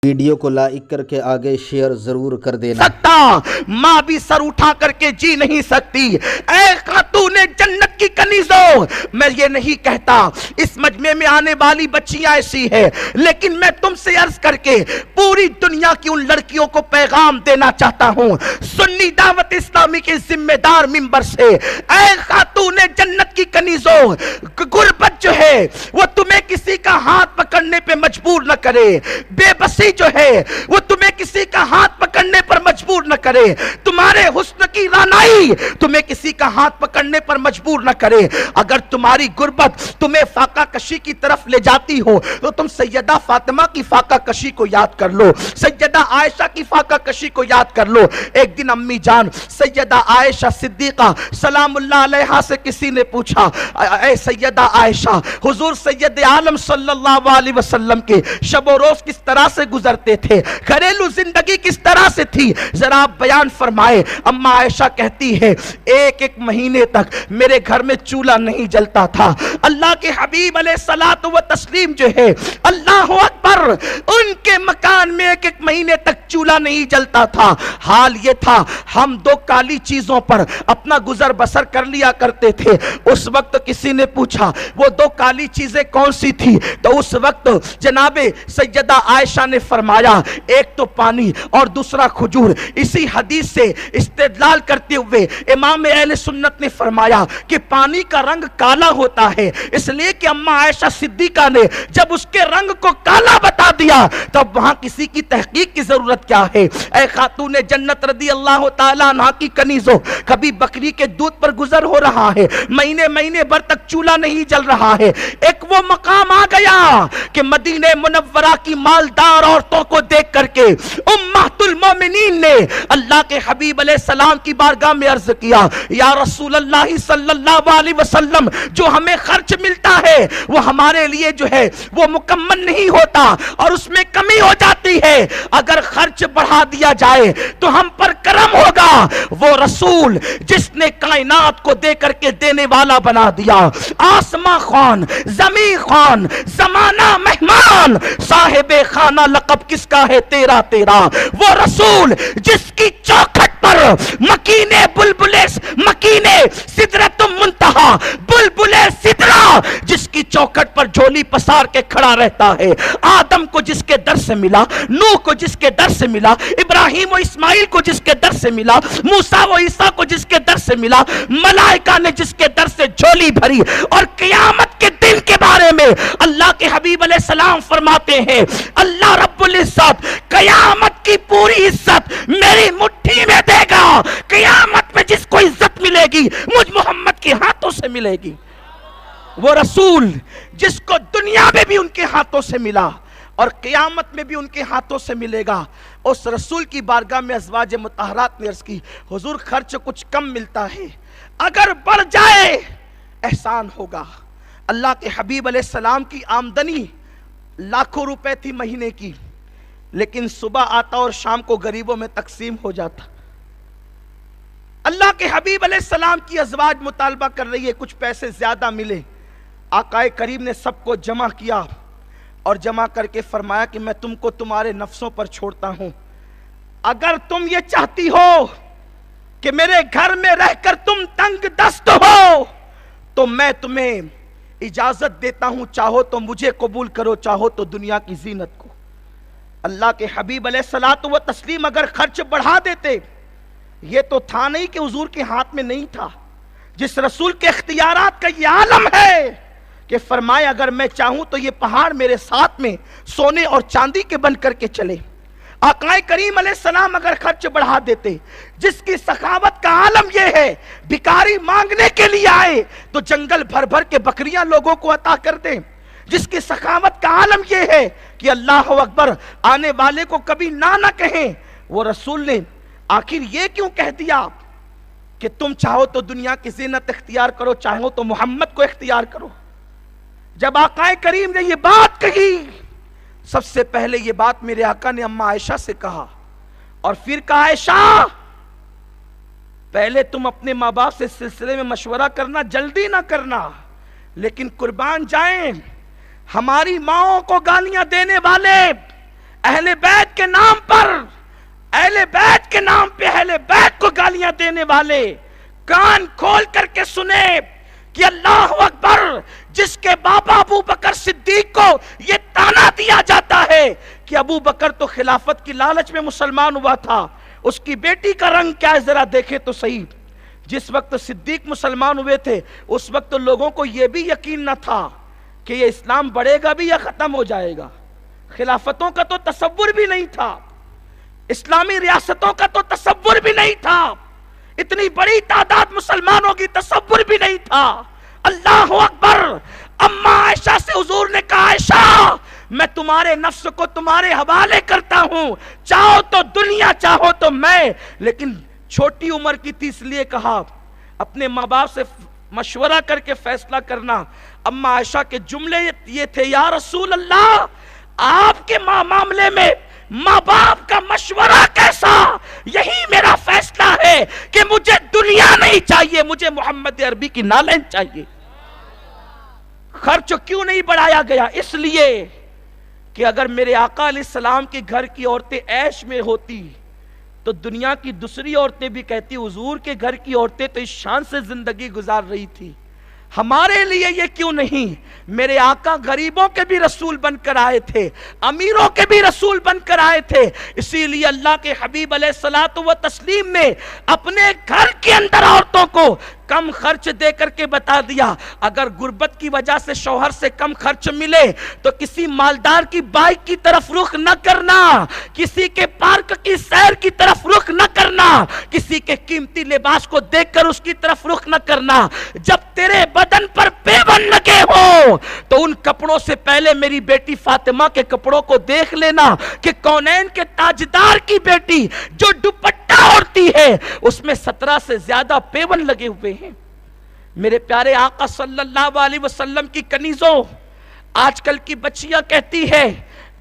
Video کو like کر کے آگے شیئر ضرور کر دینا۔ سکتا ماں بھی سر اٹھا کر کے جی نہیں سکتی۔ اے خاتون جنت کی کنیزوں، میں یہ نہیں کہتا اس مجمع میں آنے والی بچیاں ایسی ہے، لیکن میں تم سے عرض کر کے پوری دنیا کی ان لڑکیوں کو پیغام دینا چاہتا ہوں سنی دعوت اسلامی کے ذمہ دار ممبر سے، اے خاتون جنت کی کنیزوں، غربت جو ہے وہ تمہیں کسی کا ہاتھ پکڑنے پہ مجبور نہ کرے، بے بسی جو ہے وہ تمہیں کسی کا ہاتھ پکڑنے پر مجبور نہ کرے، تمہارے حسن کی رانائی تمہیں کسی کا ہاتھ پکڑنے پر مجبور نہ کرے۔ اگر تمہاری غربت تمہیں فاقہ کشی کی طرف لے جاتی ہو تو تم سیدہ فاطمہ کی فاقہ کشی کو یاد کر لو، سیدہ عائشہ کی فاقہ کشی کو یاد کر لو۔ ایک دن امی جان سیدہ عائشہ صدیقہ سلام اللہ علیہا سے کسی نے پوچھا، اے سیدہ عائشہ، حضور سید عالم صلی اللہ علیہ وسلم کے شب و روز کس طرح سے گزرتے تھے، گھریلو زندگی کس طرح سے تھی، ذرا آپ بیان فرمائے۔ اما عائشہ کہتی ہے ایک مہینے تک میرے گھر میں چولہا نہیں جلتا تھا۔ اللہ کے حبیب علیہ الصلوۃ والتسلیم جو ہے اللہ اکبر، ان کے مکان میں ایک مہینے تک چولہا نہیں جلتا تھا۔ حال یہ تھا ہم دو کالی چیزوں پر اپنا گزر بسر کر لیا کرتے تھے۔ اس وقت کسی نے پوچھا وہ دو کالی چیزیں کون سی تھی، تو اس وقت جناب سیدہ عائشہ نے فرمایا ایک تو پانی اور دوسرا کھجور۔ اسی حدیث سے استدلال کرتے ہوئے امام اہل سنت نے فرمایا کہ پانی کا رنگ کالا ہوتا ہے، اس لیے کہ اماں عائشہ صدیقہ نے جب اس کے رنگ کو کالا بتا دیا تب وہاں کسی کی تحقیق کی ضرورت کیا ہے۔ اے خاتون جنت رضی اللہ تعالیٰ عنہ کی کنیزوں، کبھی بکری کے دودھ پر گزر ہو رہا ہے، مہینے بھر تک چولہا نہیں جل رہا ہے، ایک وہ مقام آ گیا کہ مدینہ منورہ کی مالدار عورتوں کو دیکھ کر کے امہات المومنین نے اللہ کے حبیب علیہ السلام کی بارگاہ میں عرض کیا یا رسول اللہ صلی اللہ علیہ وسلم، جو ہمیں خرچ ملتا ہے وہ ہمارے لیے جو ہے وہ مکمل نہیں ہوتا اور اس میں کمی ہو جاتی ہے، اگر خرچ بڑھا دیا جائے تو ہم پر کرم ہوگا۔ وہ رسول جس نے کائنات کو دے کر کے دینے والا بنا دیا، آسمان خوان، زمین خوان، زمانہ مہمان، صاحب خانہ لقب کس کا ہے تیرا تیرا، وہ رسول جس کی چوکھٹ پر مکینے مکینے سدرۃ منتہا بلبلے سدرہ، جس کی چوکھٹ پر جھولی پسار کے کھڑا رہتا ہے، آدم کو جس کے در سے ملا، نوح کو جس کے در سے ملا، ابراہیم و اسماعیل کو جس کے در سے ملا، موسیٰ و عیسیٰ کو جس کے در سے ملا، ملائکہ نے جس کے در سے جھولی بھری، اور قیامت کے دن کے بارے میں اللہ کے حبیب علیہ السلام فرماتے ہیں اللہ رب العزت قیامت کی پوری عزت میری مٹھی میں دے گا، قیامت میں جس کو عزت ملے گی مجھ محمد کے ہاتھوں سے ملے گی۔ وہ رسول جس کو دنیا میں بھی ان کے ہاتھوں سے ملا اور قیامت میں بھی ان کے ہاتھوں سے ملے گا، اس رسول کی بارگاہ میں ازواج مطہرات نے عرض کی حضور خرچ کچھ کم ملتا ہے، اگر بڑھ جائے احسان ہوگا۔ اللہ کے حبیب علیہ السلام کی آمدنی لاکھوں روپے تھی مہینے کی، لیکن صبح آتا اور شام کو غریبوں میں تقسیم ہو جاتا۔ اللہ کے حبیب علیہ السلام کی ازواج مطالبہ کر رہی ہے کچھ پیسے زیادہ ملے، آقا کریم نے سب کو جمع کیا اور جمع کر کے فرمایا کہ میں تم کو تمہارے نفسوں پر چھوڑتا ہوں، اگر تم یہ چاہتی ہو کہ میرے گھر میں رہ کر تم تنگ دست ہو تو میں تمہیں اجازت دیتا ہوں، چاہو تو مجھے قبول کرو، چاہو تو دنیا کی زینت کو۔ اللہ کے حبیب علیہ الصلوۃ والتسلیم اگر خرچ بڑھا دیتے، یہ تو تھا نہیں کہ حضور کے ہاتھ میں نہیں تھا، جس رسول کے اختیارات کا یہ عالم ہے کہ فرمایا اگر میں چاہوں تو یہ پہاڑ میرے ساتھ میں سونے اور چاندی کے بن کر کے چلے۔ آقا کریم علیہ السلام اگر خرچ بڑھا دیتے، جس کی سخاوت کا عالم یہ ہے بھکاری مانگنے کے لیے آئے تو جنگل بھر بھر کے بکریاں لوگوں کو عطا کر دیں، جس کی سخاوت کا عالم یہ ہے کہ اللہ اکبر آنے والے کو کبھی نہ کہیں، وہ رسول نے آخر یہ کیوں کہہ دیا کہ تم چاہو تو دنیا کی زینت اختیار کرو، چاہو تو محمد کو اختیار کرو۔ جب آقا کریم نے یہ بات کہی، سب سے پہلے یہ بات میرے آقا نے اماں عائشہ سے کہا اور پھر کہا عائشہ پہلے تم اپنے ماں باپ سے سلسلے میں مشورہ کرنا، جلدی نہ کرنا، لیکن قربان جائیں ہماری ماؤں کو گالیاں دینے والے اہل بیت کے نام پر، اہل بیت کے نام پہ اہل بیت کو گالیاں دینے والے کان کھول کر کے سنے کہ اللہ اکبر، جس کے بابا ابو بکر صدیق کو یہ تانا دیا جاتا ہے کہ ابو بکر تو خلافت کی لالچ میں مسلمان ہوا تھا، اس کی بیٹی کا رنگ کیا ہے ذرا دیکھے تو صحیح۔ جس وقت صدیق مسلمان ہوئے تھے اس وقت لوگوں کو یہ بھی یقین نہ تھا کہ یہ اسلام بڑھے گا بھی یا ختم ہو جائے گا، خلافتوں کا تو تصور بھی نہیں تھا، اسلامی ریاستوں کا تو تصور بھی نہیں تھا، اتنی بڑی تعداد مسلمانوں کی تصور بھی نہیں تھا۔ اللہ اکبر۔ اما عائشہ سے حضور نے کہا عائشہ میں تمہارے نفس کو تمہارے حوالے کرتا ہوں، چاہو تو دنیا چاہو تو میں، لیکن چھوٹی عمر کی تھی اس لیے کہا اپنے ماں باپ سے مشورہ کر کے فیصلہ کرنا۔ اما عائشہ کے جملے یہ تھے، یا رسول اللہ آپ کے معاملے میں ماں باپ کا مشورہ کیسا، یہی میرا فیصلہ ہے کہ مجھے دنیا نہیں چاہیے، مجھے محمد عربی کی نالین چاہیے۔ خرچ کیوں نہیں بڑھایا گیا؟ اس لیے کہ اگر میرے آقا علیہ السلام کے گھر کی عورتیں عیش میں ہوتی تو دنیا کی دوسری عورتیں بھی کہتی حضور کے گھر کی عورتیں تو اس شان سے زندگی گزار رہی تھی، ہمارے لیے یہ کیوں نہیں؟ میرے آقا غریبوں کے بھی رسول بن کر آئے تھے، امیروں کے بھی رسول بن کر آئے تھے، اسی لیے اللہ کے حبیب علیہ الصلوۃ والتسلیم نے اپنے گھر کے اندر عورتوں کو کم خرچ دے کر کے بتا دیا، اگر غربت کی وجہ سے شوہر سے کم خرچ ملے تو کسی مالدار کی بائک کی طرف رخ نہ کرنا، کسی کے پارک کی سیر کی طرف رخ نہ کرنا، کسی کے قیمتی لباس کو دیکھ کر اس کی طرف رخ نہ کرنا۔ جب تیرے بدن پر پیون لگے ہو تو ان کپڑوں سے پہلے میری بیٹی فاطمہ کے کپڑوں کو دیکھ لینا کہ کونین کے تاجدار کی بیٹی جو دوپٹہ اوڑھتی ہے اس میں 17 سے زیادہ پیون لگے ہوئے ہیں۔ میرے پیارے آقا صلی اللہ علیہ وسلم کی کنیزوں، آج کل کی بچیاں کہتی ہے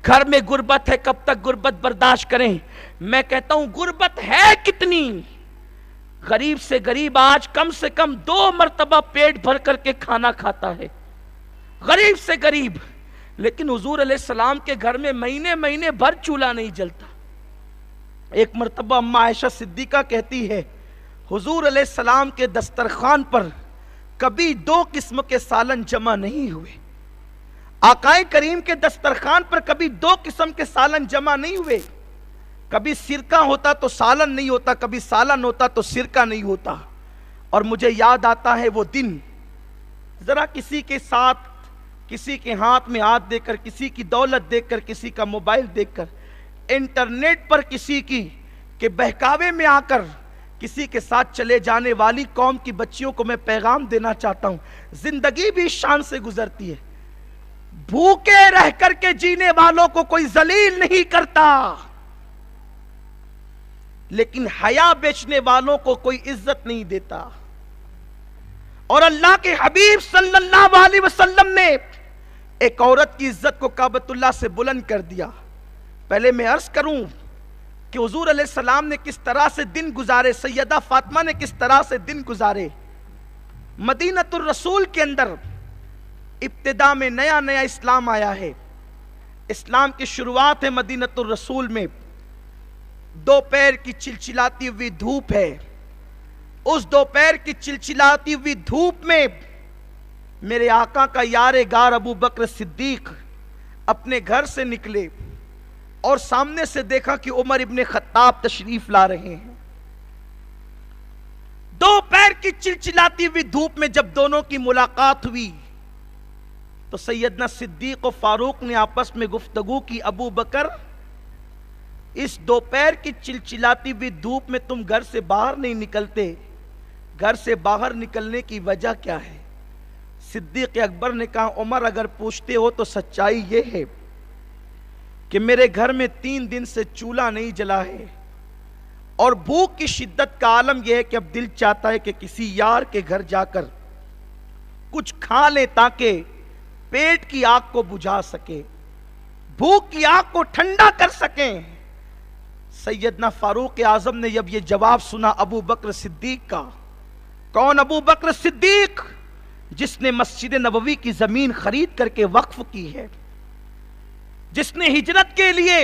گھر میں غربت ہے، کب تک غربت برداشت کریں؟ میں کہتا ہوں غربت ہے کتنی؟ غریب سے غریب آج کم سے کم 2 مرتبہ پیٹ بھر کر کے کھانا کھاتا ہے، غریب سے غریب، لیکن حضور علیہ السلام کے گھر میں مہینے بھر چولہا نہیں جلتا۔ ایک مرتبہ اما عائشہ صدیقہ کہتی ہے حضور علیہ السلام کے دسترخوان پر کبھی 2 قسم کے سالن جمع نہیں ہوئے، آقائے کریم کے دسترخوان پر کبھی 2 قسم کے سالن جمع نہیں ہوئے، کبھی سرکہ ہوتا تو سالن نہیں ہوتا، کبھی سالن ہوتا تو سرکہ نہیں ہوتا۔ اور مجھے یاد آتا ہے وہ دن، ذرا کسی کے ساتھ، کسی کے ہاتھ میں ہاتھ دے کر، کسی کی دولت دیکھ کر، کسی کا موبائل دیکھ کر، انٹرنیٹ پر کسی کی کہ بہکاوے میں آ کر کسی کے ساتھ چلے جانے والی قوم کی بچیوں کو میں پیغام دینا چاہتا ہوں، زندگی بھی شان سے گزرتی ہے، بھوکے رہ کر کے جینے والوں کو کوئی ذلیل نہیں کرتا، لیکن حیا بیچنے والوں کو کوئی عزت نہیں دیتا۔ اور اللہ کے حبیب صلی اللہ علیہ وسلم نے ایک عورت کی عزت کو کعبۃ اللہ سے بلند کر دیا۔ پہلے میں عرض کروں کہ حضور علیہ السلام نے کس طرح سے دن گزارے، سیدہ فاطمہ نے کس طرح سے دن گزارے۔ مدینۃ الرسول کے اندر ابتدا میں نیا اسلام آیا ہے، اسلام کی شروعات ہے مدینۃ الرسول میں، دوپہر کی چلچلاتی ہوئی دھوپ ہے، اس دوپہر کی چلچلاتی ہوئی دھوپ میں میرے آقا کا یار غار ابو بکر صدیق اپنے گھر سے نکلے اور سامنے سے دیکھا کہ عمر ابن خطاب تشریف لا رہے ہیں۔ دوپہر کی چلچلاتی ہوئی دھوپ میں جب دونوں کی ملاقات ہوئی تو سیدنا صدیق و فاروق نے آپس میں گفتگو کی، ابو بکر اس دوپہر کی چلچلاتی ہوئی دھوپ میں تم گھر سے باہر نہیں نکلتے، گھر سے باہر نکلنے کی وجہ کیا ہے؟ صدیق اکبر نے کہا عمر اگر پوچھتے ہو تو سچائی یہ ہے کہ میرے گھر میں 3 دن سے چولہا نہیں جلا ہے، اور بھوک کی شدت کا عالم یہ ہے کہ اب دل چاہتا ہے کہ کسی یار کے گھر جا کر کچھ کھا لیں تاکہ پیٹ کی آگ کو بجھا سکے، بھوک کی آگ کو ٹھنڈا کر سکیں۔ سیدنا فاروق اعظم نے جب یہ جواب سنا ابو بکر صدیق کا، کون ابو بکر صدیق؟ جس نے مسجد نبوی کی زمین خرید کر کے وقف کی ہے، جس نے ہجرت کے لیے